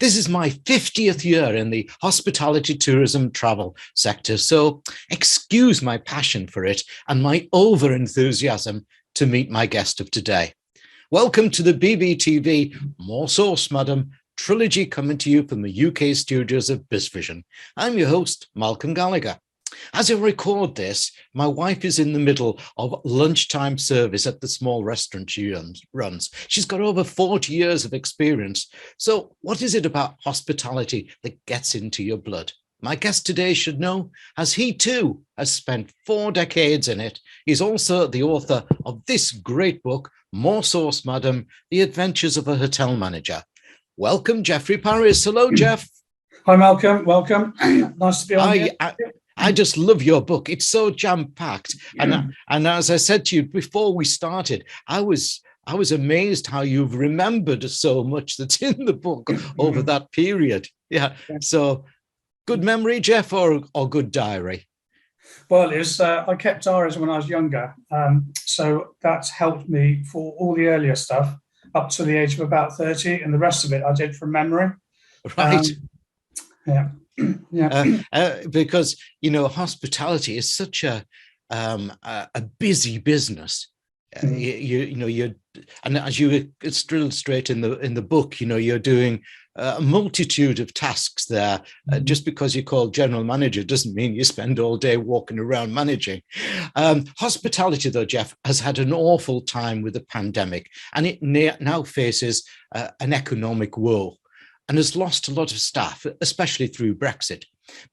This is my 50th year in the hospitality, tourism, travel sector, so excuse my passion for it and my over-enthusiasm to meet my guest of today. Welcome to the BVTV More Sauce, Madam Trilogy, coming to you from the UK Studios of BizVision. I'm your host, Malcolm Gallagher. As I record this, my wife is in the middle of lunchtime service at the small restaurant she runs. She's got over 40 years of experience. So what is it about hospitality that gets into your blood? My guest today should know, as he too has spent 4 decades in it. He's also the author of this great book, More Sauce, Madam, The Adventures of a Hotel Manager. Welcome, Geoffrey Paris. Hello, Geoff. Hi, Malcolm. Welcome. Nice to be on here. I just love your book. It's so jam-packed. And as I said to you before we started, I was amazed how you've remembered so much that's in the book over that period. Yeah. So good memory, Geoff, or good diary? Well, I kept diaries when I was younger. So that's helped me for all the earlier stuff up to the age of about 30. And the rest of it I did from memory. Right. Yeah. Because, you know, hospitality is such a busy business. And as you illustrate in the book, you know, you're doing a multitude of tasks there. Just because you're called general manager doesn't mean you spend all day walking around managing. Hospitality, though, Geoff, has had an awful time with the pandemic, and it now faces an economic woe, and has lost a lot of staff, especially through Brexit.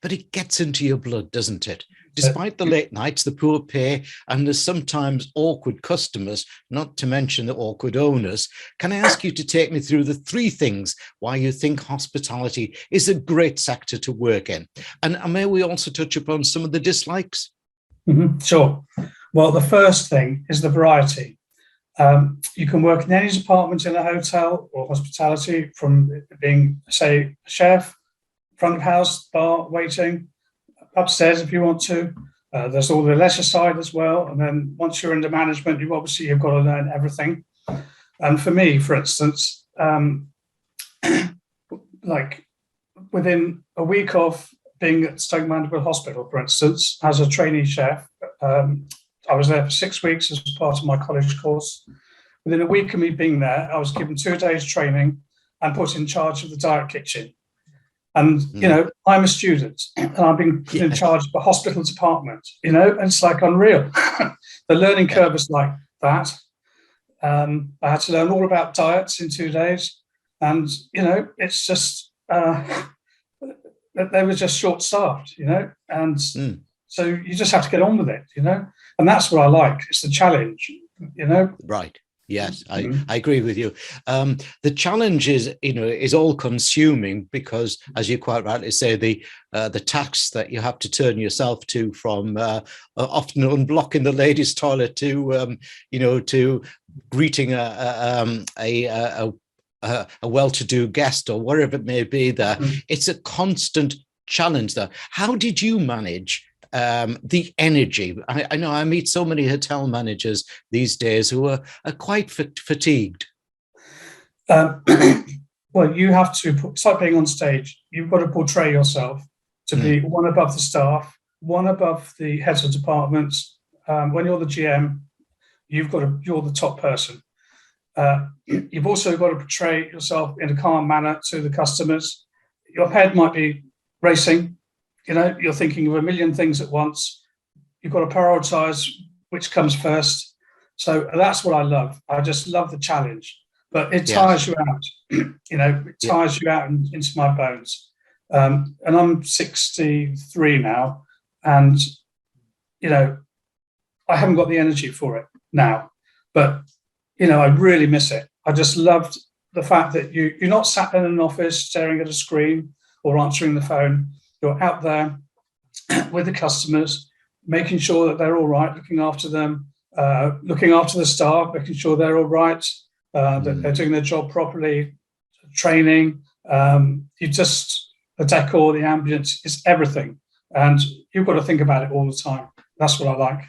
But it gets into your blood, doesn't it? Despite the late nights, the poor pay, and the sometimes awkward customers, not to mention the awkward owners, can I ask you to take me through the 3 things why you think hospitality is a great sector to work in? And may we also touch upon some of the dislikes? Sure. Well, the first thing is the variety. You can work in any department in a hotel or hospitality, from being, say, a chef, front of house, bar, waiting, upstairs if you want to. There's all the leisure side as well. And then once you're into management, you've got to learn everything. And for me, for instance, like within a week of being at Stoke Mandeville Hospital, for instance, as a trainee chef, I was there for 6 weeks as part of my college course. Within a week of me being there, I was given 2 days training and put in charge of the diet kitchen. And, you know, I'm a student and I've been put in charge of a hospital department, you know, and it's like unreal. The learning curve was like that. I had to learn all about diets in 2 days. And, you know, it's just, they were just short-staffed, you know, and so you just have to get on with it, you know, and that's what I like. It's the challenge, you know. Right. Yes, I agree with you. The challenge is, you know, is all consuming because, as you quite rightly say, the tasks that you have to turn yourself to, from often unblocking the ladies' toilet to, you know, to greeting a well-to-do guest or whatever it may be there. It's a constant challenge there. How did you manage the energy? I know I meet so many hotel managers these days who are quite fatigued. Well, you have to, it's like being on stage. You've got to portray yourself to be one above the staff, one above the heads of departments. When you're the GM, you're the top person. You've also got to portray yourself in a calm manner to the customers. Your head might be racing. You know, you're thinking of a million things at once. You've got to prioritize which comes first. So that's what I love. I just love the challenge, but it tires you out. You know, it tires you out into my bones. And I'm 63 now, and, you know, I haven't got the energy for it now, but, you know, I really miss it. I just loved the fact that you're not sat in an office staring at a screen or answering the phone. You're out there with the customers, making sure that they're all right, looking after them, looking after the staff, making sure they're all right, that they're doing their job properly, training. The decor, the ambience is everything. And you've got to think about it all the time. That's what I like.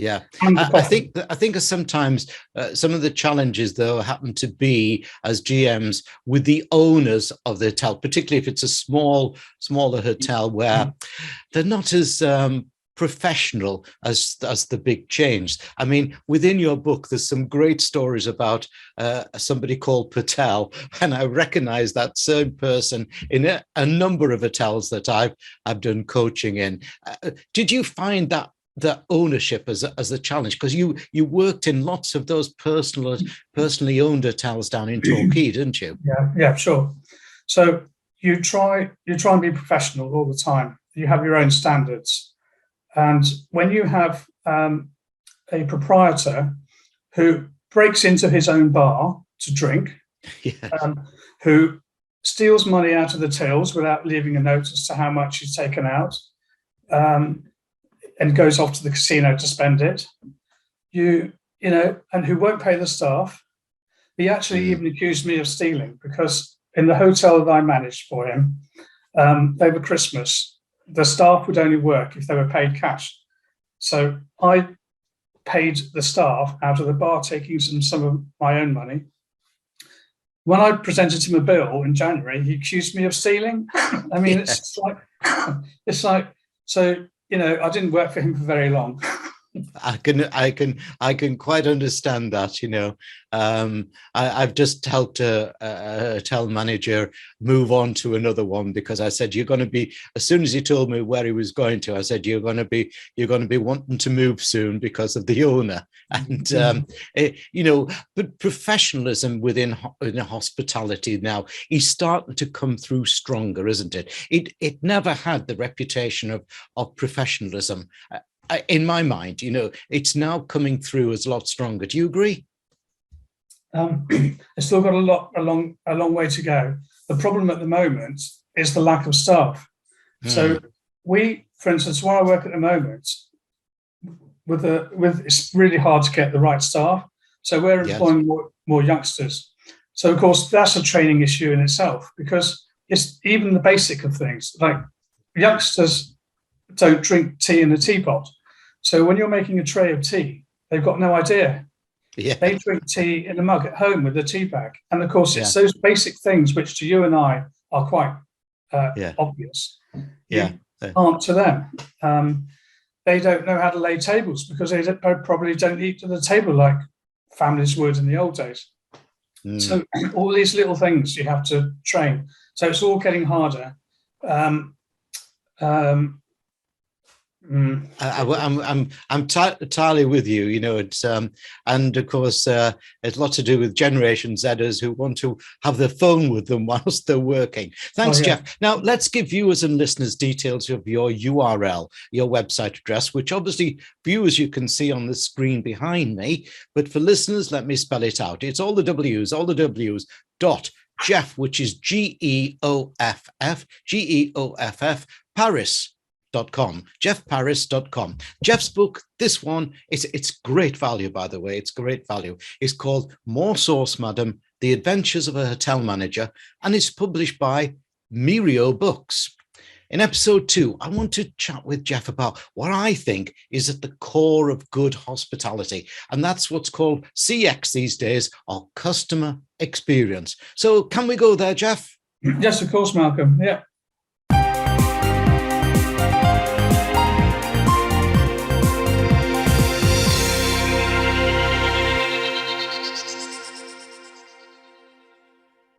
Yeah, and the I profit. think sometimes some of the challenges though happen to be as GMs with the owners of the hotel, particularly if it's a smaller hotel where they're not as professional as the big chains. I mean, within your book, there's some great stories about somebody called Patel, and I recognize that same person in a number of hotels that I've done coaching in. Did you find that the ownership as a challenge, because you worked in lots of those personally owned hotels down in Torquay, didn't you? Yeah, sure. So you try and be professional all the time. You have your own standards, and when you have a proprietor who breaks into his own bar to drink, Yeah. Who steals money out of the tills without leaving a note as to how much he's taken out, and goes off to the casino to spend it, and who won't pay the staff. He actually even accused me of stealing, because in the hotel that I managed for him, over Christmas, the staff would only work if they were paid cash. So I paid the staff out of the bar, taking some of my own money. When I presented him a bill in January, he accused me of stealing. I mean, yes. it's like, so, I didn't work for him for very long. I can quite understand that. I've just helped a hotel manager move on to another one, because I said, you're going to be, as soon as he told me where he was going to, I said, you're going to be wanting to move soon because of the owner. And but professionalism within hospitality now is starting to come through stronger, isn't it? It never had the reputation of professionalism. In my mind, it's now coming through as a lot stronger. Do you agree? It's still got a long way to go. The problem at the moment is the lack of staff. So for instance, where I work at the moment, it's really hard to get the right staff. So we're employing more youngsters. So of course that's a training issue in itself, because it's even the basic of things. Like, youngsters don't drink tea in a teapot. So when you're making a tray of tea, they've got no idea. Yeah. They drink tea in a mug at home with a tea bag. And of course, it's those basic things which to you and I are quite obvious. Aren't to them. They don't know how to lay tables, because they probably don't eat to the table like families would in the old days. So all these little things you have to train. So it's all getting harder. I'm entirely with you. It's and of course it's a lot to do with Generation Zers who want to have their phone with them whilst they're working. Thanks, Geoff. Now let's give viewers and listeners details of your URL, your website address, which obviously viewers you can see on the screen behind me, but for listeners, let me spell it out. It's all the W's Geoff, which is Geoff, Paris.com, geoffparis.com. Geoff's book, this one, it's great value, by the way. It's great value. It's called More Sauce, Madam, The Adventures of a Hotel Manager, and it's published by Mirio Books. In episode 2, I want to chat with Geoff about what I think is at the core of good hospitality, and that's what's called CX these days, or customer experience. So can we go there, Geoff? Yes, of course, Malcolm. Yeah.